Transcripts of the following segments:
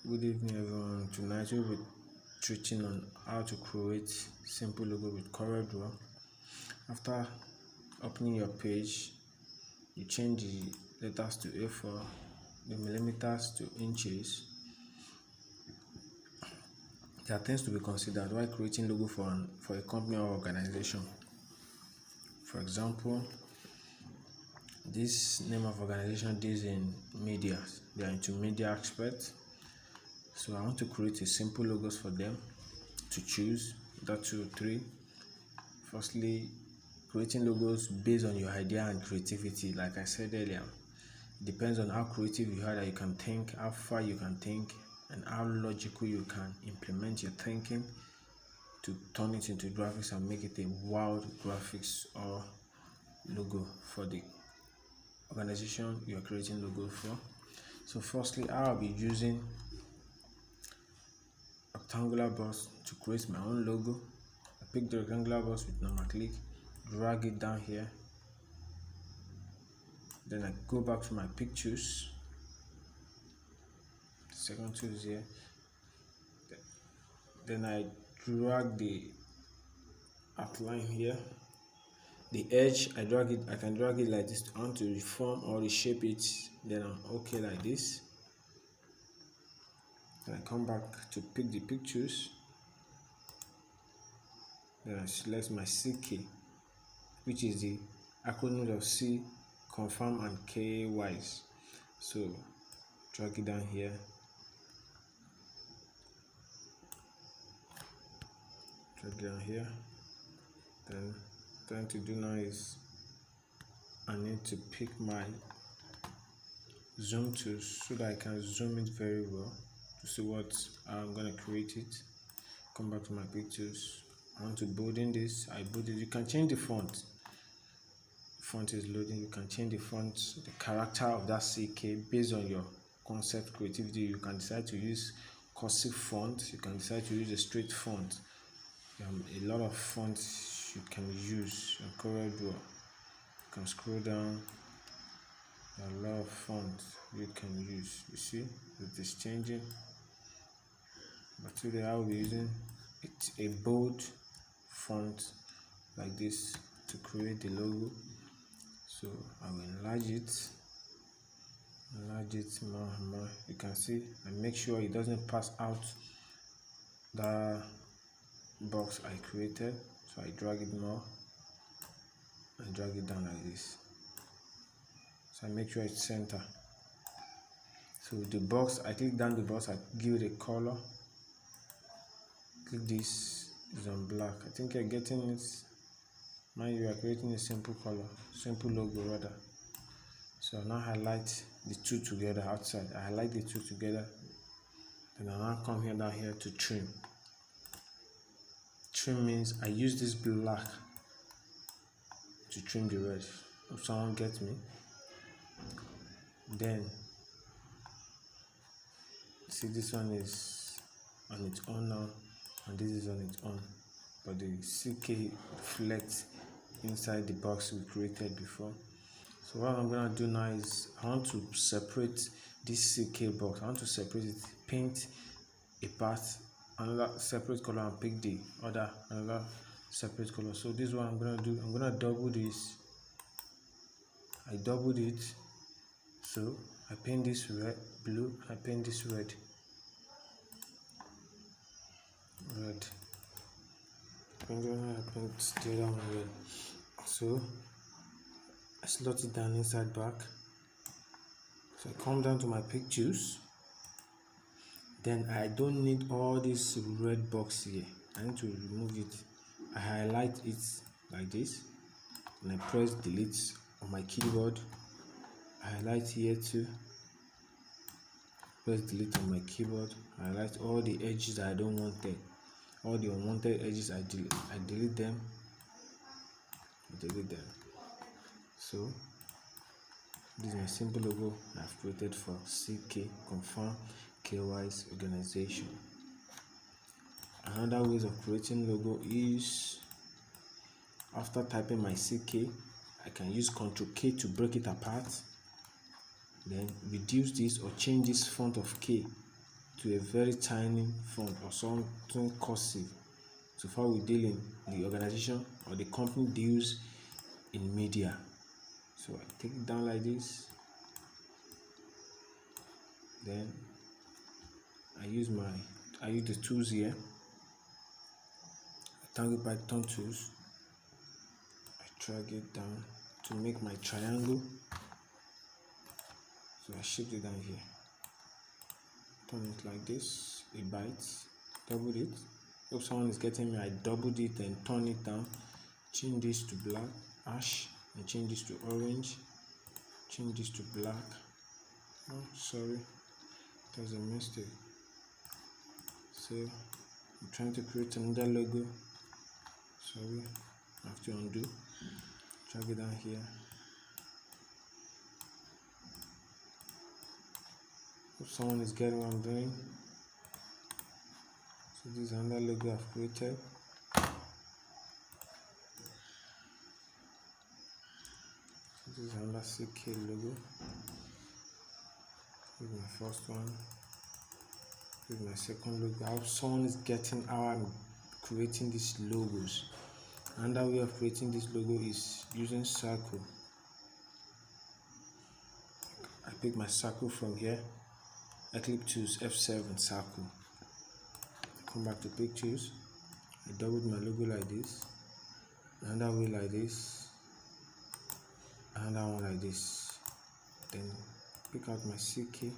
Good evening everyone. Tonight we'll be treating on how to create simple logo with Coreldraw. After opening your page, you change the letters to A4, the millimeters to inches. There are things to be considered while creating logo for a company or organization. For example, this name of organization deals in media. They are into media experts. So I want to create a simple logos for them to choose. 2, 3. Firstly, creating logos based on your idea and creativity. Like I said earlier, it depends on how creative you are that you can think, how far you can think, and how logical you can implement your thinking to turn it into graphics and make it a wild graphics or logo for the organization you are creating logo for. So firstly, I'll be using rectangular box to create my own logo. I pick the rectangular box with normal click, drag it down here, then I go back to my pictures. The second tool is here. Then I drag the outline here. The edge, I can drag it like this. I want to reform or reshape it, then I'm okay like this. Then I come back to pick the pictures. Then I select my CK, which is the acronym of C, confirm, and K wise. So drag it down here. Drag it down here. Then trying to do now is I need to pick my zoom tools so that I can zoom it very well to see what I'm gonna create it. Come back to my pictures. I want to bolden this. I bold it. You can change the font. Font is loading. You can change the font, the character of that CK based on your concept creativity. You can decide to use cursive font. You can decide to use a straight font. A lot of fonts you can use on Coreldraw. You can scroll down. There are a lot of fonts you can use. You see it is changing. But today I will be using a bold font like this to create the logo. So I will enlarge it more and more. You can see and make sure it doesn't pass out the box I created. So I drag it more and drag it down like this. So I make sure it's center. So the box, I click down the box, I give it a color. Click this, is on black. I think you're getting it. Mind you are creating a simple color, simple logo rather. So I now highlight the two together outside. I highlight the two together. Then I now come here down here to trim. Trim means I use this black to trim the red. If someone gets me, then see this one is on its own now, and this is on its own, but the CK reflects inside the box we created before. So what I'm gonna do now is I want to separate this CK box. I want to separate it, paint a part, another separate color, and pick the another separate color. So this is what I'm gonna do. I'm gonna double this. I doubled it. So I paint this red, blue. I paint this red. I paint the other one red. So I slot it down inside back. So I come down to my pictures. Then I don't need all this red box here. I need to remove it. I highlight it like this, and I press delete on my keyboard. I highlight here too. Press delete on my keyboard. I highlight all the edges that I don't want there. All the unwanted edges I delete them. So this is my simple logo I've created for CK Confirm KY's organization. Another ways of creating logo is after typing my CK, I can use Ctrl K to break it apart. Then reduce this or change this font of K to a very tiny font or something cursive so far we deal in the organization or the company deals in media. So I take it down like this, then I use the tools here, Tangle Python tools. I drag it down to make my triangle. So I shift it down here, turn it like this, it bites, double it. If someone is getting me, I doubled it and turn it down, change this to black, ash, and change this to orange, change this to black. Oh, sorry, there's a mistake. So I'm trying to create another logo. Sorry, I have to undo. Drag it down here. If someone is getting what I'm doing. So this is another logo I've created. So this is another CK logo. This is my first one. This is my second logo. How someone is getting how I'm creating these logos. Another way of creating this logo is using circle. I pick my circle from here. I click Tools F7 circle. Come back to Pictures. I doubled my logo like this. Another way like this. Another one like this. Then pick out my CK.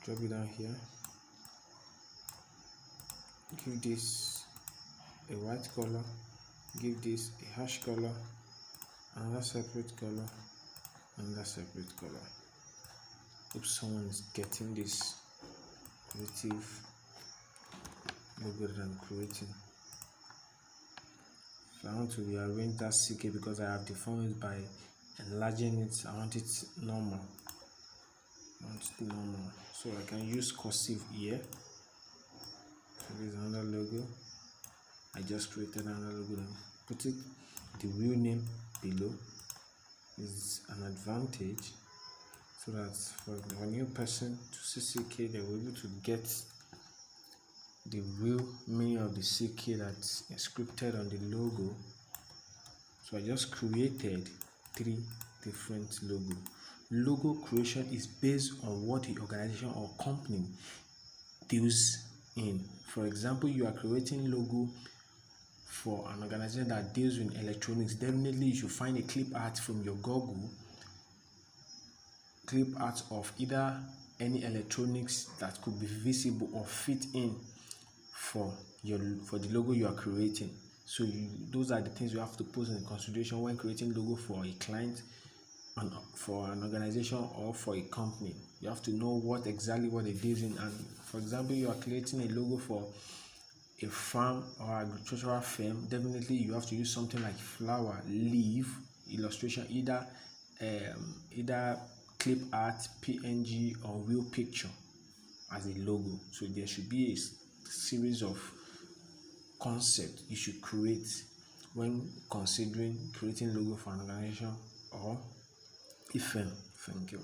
Drop it down here. Give this a white color. Give this a hash color. Another separate color. Another separate color. If someone is getting this creative logo that I'm creating. So I want to rearrange that CK because I have deformed it by enlarging it. I want it normal. So I can use cursive here. So this is another logo. I just created another logo and put it the real name below. Is an advantage so that for a new person to see CK, they will be able to get the real meaning of the CK that's scripted on the logo. So I just created 3 different logos. Logo creation is based on what the organization or company deals in. For example, you are creating logo for an organization that deals with electronics. Definitely you should find a clip art from your Google, clip art of either any electronics that could be visible or fit in for the logo you are creating. So those are the things you have to put in consideration when creating logo for a client and for an organization or for a company. You have to know what exactly they deal in. And for example, you are creating a logo for a farm or agricultural firm. Definitely you have to use something like flower, leaf, illustration, either clip art, PNG, or real picture as a logo. So there should be a series of concepts you should create when considering creating logo for an organization or a firm. Thank you.